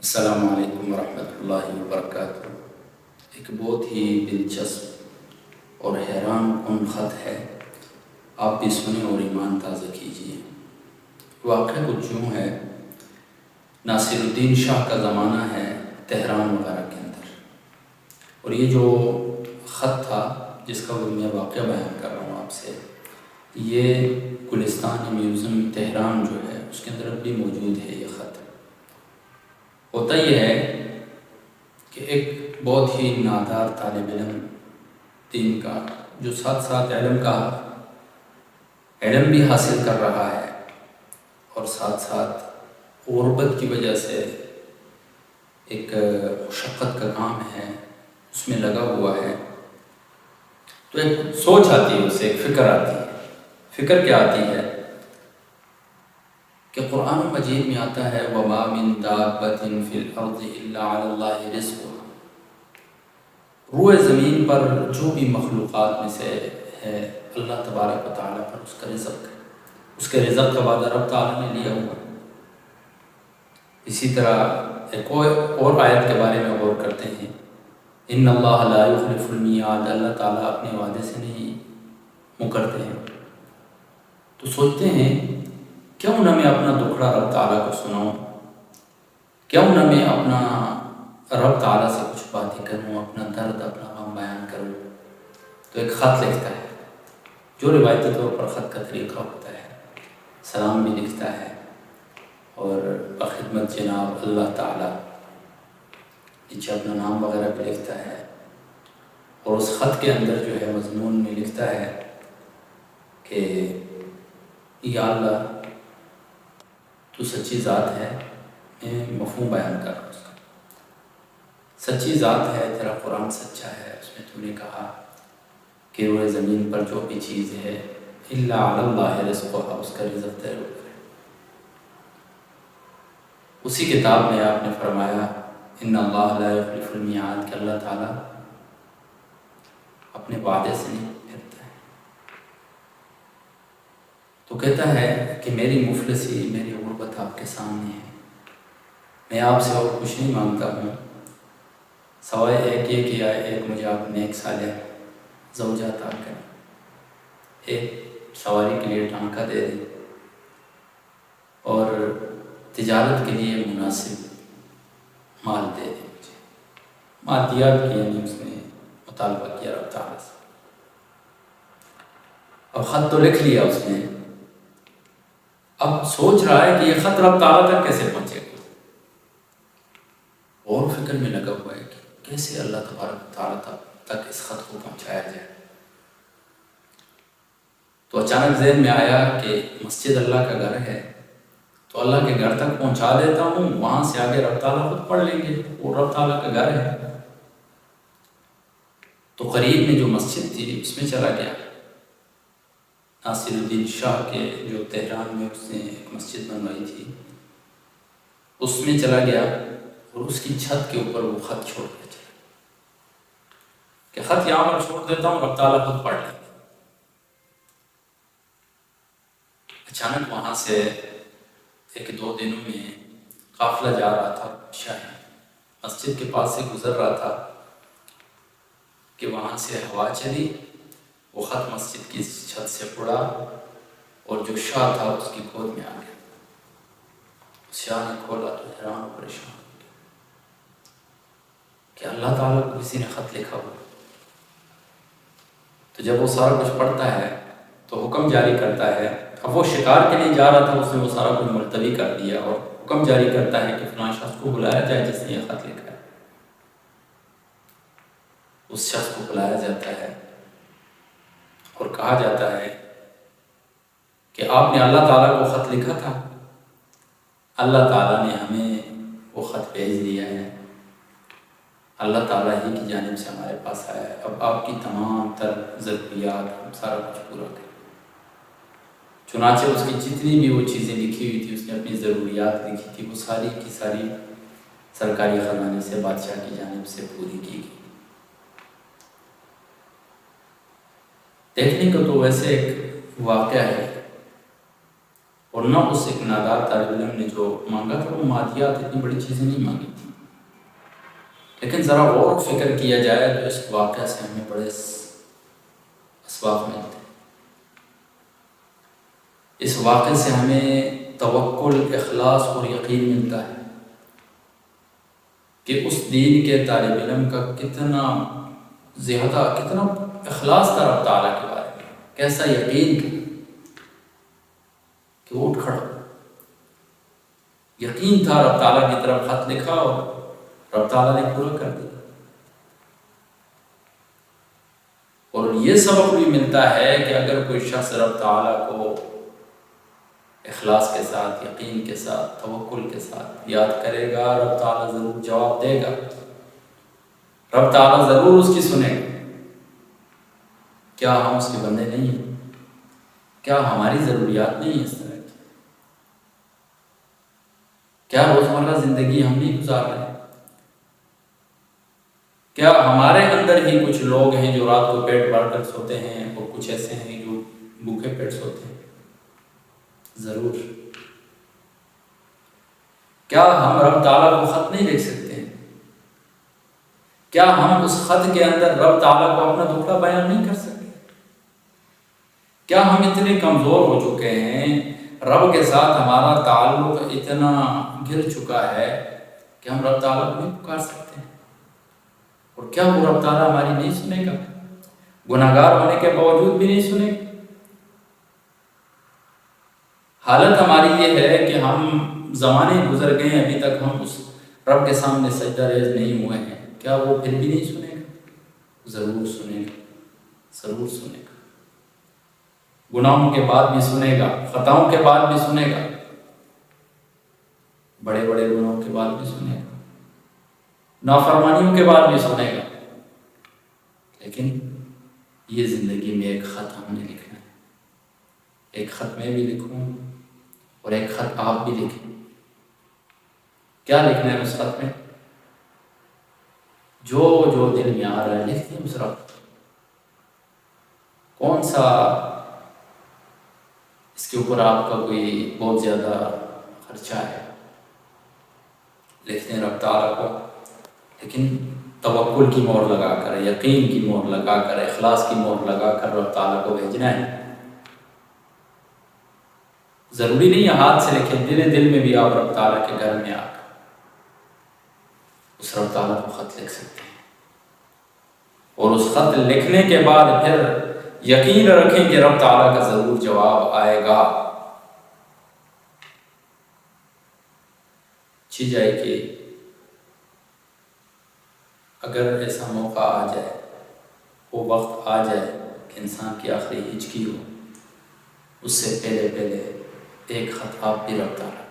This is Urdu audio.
السلام علیکم ورحمۃ اللہ وبرکاتہ۔ ایک بہت ہی دلچسپ اور حیران کن خط ہے، آپ بھی سنیں اور ایمان تازہ کیجیے۔ واقعہ کچھ یوں ہے، ناصر الدین شاہ کا زمانہ ہے تہران وغیرہ کے اندر، اور یہ جو خط تھا جس کا میں واقعہ بیان کر رہا ہوں آپ سے، یہ گلستان میوزیم تہران جو ہے اس کے اندر بھی موجود ہے۔ یہ خط ہوتا یہ ہے کہ ایک بہت ہی نادار طالب علم دین کا، جو ساتھ ساتھ علم بھی حاصل کر رہا ہے اور ساتھ ساتھ غربت کی وجہ سے ایک مشقت کا کام ہے اس میں لگا ہوا ہے، تو ایک سوچ آتی ہے، اسے ایک فکر آتی ہے۔ فکر کیا آتی ہے کہ قرآن مجید میں آتا ہے وَمَا مِن دَابَّةٍ فِي الْأَرْضِ إِلَّا عَلَى اللَّهِ رِزْقُهَا، روئے زمین پر جو بھی مخلوقات میں سے ہے، اللہ تبارک و تعالیٰ پر اس کا رزق ہے، اس کے رزق کا وعدہ رب تعالیٰ نے لیا ہوا۔ اسی طرح ایک اور آیت کے بارے میں غور کرتے ہیں، ان اللہ لا یخلف المیعاد، اللہ تعالیٰ اپنے وعدے سے نہیں مکرتے ہیں۔ تو سوچتے ہیں کیوں نہ میں اپنا دکھڑا رب تعالیٰ کو سناؤں، کیوں نہ میں اپنا رب تعالیٰ سے کچھ باتیں کروں، اپنا درد اپنا غم بیان کروں۔ تو ایک خط لکھتا ہے، جو روایتی طور پر خط کا طریقہ ہوتا ہے، سلام بھی لکھتا ہے اور بخدمت جناب اللہ تعالیٰ نیچے اپنا نام وغیرہ بھی لکھتا ہے، اور اس خط کے اندر جو ہے مضمون میں لکھتا ہے کہ یا اللہ تو سچی ذات ہے، میں مفہوم بیان کر رہا ہوں اس کا، سچی ذات ہے، تیرا قرآن سچا ہے، اس میں تو نے کہا کہ روئے زمین پر جو بھی چیز ہے الا علی اللہ رزقھا، اس کا رزق تیرے اوپر ہے۔ اسی کتاب میں آپ نے فرمایا ان اللہ لا یخلف المیعاد، کہ اللہ تعالیٰ اپنے وعدے سے نہیں پھرتا ہے۔ تو کہتا ہے کہ میری مفلسی، میری غربت آپ کے سامنے ہے، میں آپ سے اور کچھ نہیں مانگتا ہوں سوائے ایک یہ کہ ایک مجھے آپ نیک صالح زوجہ عطا کریں، ایک سواری کے لیے ٹانکا دے دیں، اور تجارت کے لیے مناسب مال دے دیں مجھے۔ مادیات کی یعنی اس نے مطالبہ کیا رب تعالیٰ سے۔ اب خط تو لکھ لیا اس نے، اب سوچ رہا ہے کہ یہ خط رب تعالیٰ تک کیسے پہنچے گا، اور فکر میں لگا ہوا ہے کہ کیسے اللہ تبارک تعالیٰ تک اس خط کو پہنچایا جائے۔ تو اچانک ذہن میں آیا کہ مسجد اللہ کا گھر ہے، تو اللہ کے گھر تک پہنچا دیتا ہوں، وہاں سے آگے رب تعالیٰ خود پڑھ لیں گے، وہ رب تعالیٰ کا گھر ہے۔ تو قریب میں جو مسجد تھی اس میں چلا گیا، ناصر الدین شاہ کے جو تہران میں اس نے ایک مسجد بنوائی تھی، اس میں چلا گیا، اور اس کی چھت کے اوپر وہ خط چھوڑ کے چلا کہ خط یہاں پر چھوڑ دیتا ہوں، رب تعالیٰ خود پڑھ لیں گے۔ اچانک وہاں سے ایک دو دنوں میں قافلہ جا رہا تھا، شاہی مسجد کے پاس سے گزر رہا تھا کہ وہاں سے ہوا چلی، وہ خط مسجد کی چھت سے اڑا اور جو شاہ تھا اس کی گود میں آ گیا۔ شاہ نے کھولا تو حیران و پریشان ہو گیا کہ اللہ تعالیٰ کو کسی نے خط لکھا ہوا۔ تو جب وہ سارا کچھ پڑھتا ہے تو حکم جاری کرتا ہے، اب وہ شکار کے لیے جا رہا تھا، اس نے وہ سارا کچھ ملتوی کر دیا اور حکم جاری کرتا ہے کہ فلاں شخص کو بلایا جائے جس نے یہ خط لکھا ہے۔ اس شخص کو بلایا جاتا ہے اور کہا جاتا ہے کہ آپ نے اللہ تعالیٰ کو خط لکھا تھا، اللہ تعالیٰ نے ہمیں وہ خط بھیج دیا ہے، اللہ تعالیٰ ہی کی جانب سے ہمارے پاس آیا ہے، اب آپ کی تمام تر ضروریات ہم سارا کچھ پورا کریں۔ چنانچہ اس کی جتنی بھی وہ چیزیں لکھی ہوئی تھی، اس نے اپنی ضروریات لکھی تھی، وہ ساری کی ساری سرکاری خزانے سے بادشاہ کی جانب سے پوری کی گئی۔ دیکھنے کو تو ویسے ایک واقعہ ہے اور نہ اس ایک نادار طالب علم نے جو مانگا تھا وہ مادیات، اتنی بڑی چیزیں نہیں مانگی تھیں، لیکن ذرا غور و فکر کیا جائے تو اس واقعہ سے ہمیں بڑے اسباق ملتے ہیں۔ اس واقعے سے ہمیں توکل، اخلاص اور یقین ملتا ہے کہ اس دین کے طالب علم کا کتنا زیادہ، کتنا اخلاص تھا رب تعالیٰ کے بارے میں، کیسا یقین تھا کہ وہ اٹھ کھڑا، یقین تھا، رب تعالیٰ کی طرف خط لکھا اور رب تعالیٰ نے پورا کر دیا۔ اور یہ سبق بھی ملتا ہے کہ اگر کوئی شخص رب تعالیٰ کو اخلاص کے ساتھ، یقین کے ساتھ، توکل کے ساتھ یاد کرے گا، رب تعالیٰ ضرور جواب دے گا، رب تعالیٰ ضرور اس کی سنے گا۔ کیا ہم اس کے بندے نہیں ہیں؟ کیا ہماری ضروریات نہیں ہیں اس طرح کی؟ کیا روزمرہ زندگی ہم نہیں گزار رہے ہیں؟ کیا ہمارے اندر ہی کچھ لوگ ہیں جو رات کو پیٹ بھر کر سوتے ہیں اور کچھ ایسے ہیں جو بھوکے پیٹ سوتے ہیں؟ ضرور۔ کیا ہم رب تعالیٰ کو خط نہیں لکھ سکتے ہیں؟ کیا ہم اس خط کے اندر رب تعالیٰ کو اپنا دکھڑا بیان نہیں کر سکتے؟ کیا ہم اتنے کمزور ہو چکے ہیں، رب کے ساتھ ہمارا تعلق اتنا گر چکا ہے کہ ہم رب تعالیٰ کو نہیں پکار سکتے ہیں؟ اور کیا وہ رب تعالیٰ ہماری نہیں سنے گا؟ گناہگار ہونے کے باوجود بھی نہیں سنے گا؟ حالت ہماری یہ ہے کہ ہم زمانے گزر گئے ہیں، ابھی تک ہم اس رب کے سامنے سجدہ ریز نہیں ہوئے ہیں، کیا وہ پھر بھی نہیں سنے گا؟ ضرور سنے گا، ضرور سنے گا۔ گناہوں کے بعد بھی سنے گا، خطاؤں کے بعد بھی سنے گا، بڑے بڑے گناہوں کے بعد بھی سنے گا، نافرمانیوں کے بعد بھی سنے گا۔ لیکن یہ زندگی میں ایک خط ہم نے لکھنا ہے، ایک خط میں بھی لکھوں اور ایک خط آپ بھی لکھیں۔ کیا لکھنا ہے اس خط میں؟ جو دل میں آ رہا ہے لکھ دیں اس رب۔ کون سا اس کے اوپر آپ کا کوئی بہت زیادہ خرچہ ہے؟ لکھ دیں رب تعالیٰ کو، لیکن توکل کی مہر لگا کر، یقین کی مہر لگا کر، اخلاص کی مہر لگا کر رب تعالیٰ کو بھیجنا ہے۔ ضروری نہیں ہے ہاتھ سے لکھیں، دل میں بھی آپ رب تعالیٰ کے گھر میں آ کر اس رب تعالیٰ کو خط لکھ سکتے ہیں، اور اس خط لکھنے کے بعد پھر یقین رکھیں کہ رب تعالیٰ کا ضرور جواب آئے گا۔ اچھی جائے کہ اگر ایسا موقع آ جائے، وہ وقت آ جائے کہ انسان کی آخری ہچکی ہو، اس سے پہلے ایک خط آپ بھی رب تعالیٰ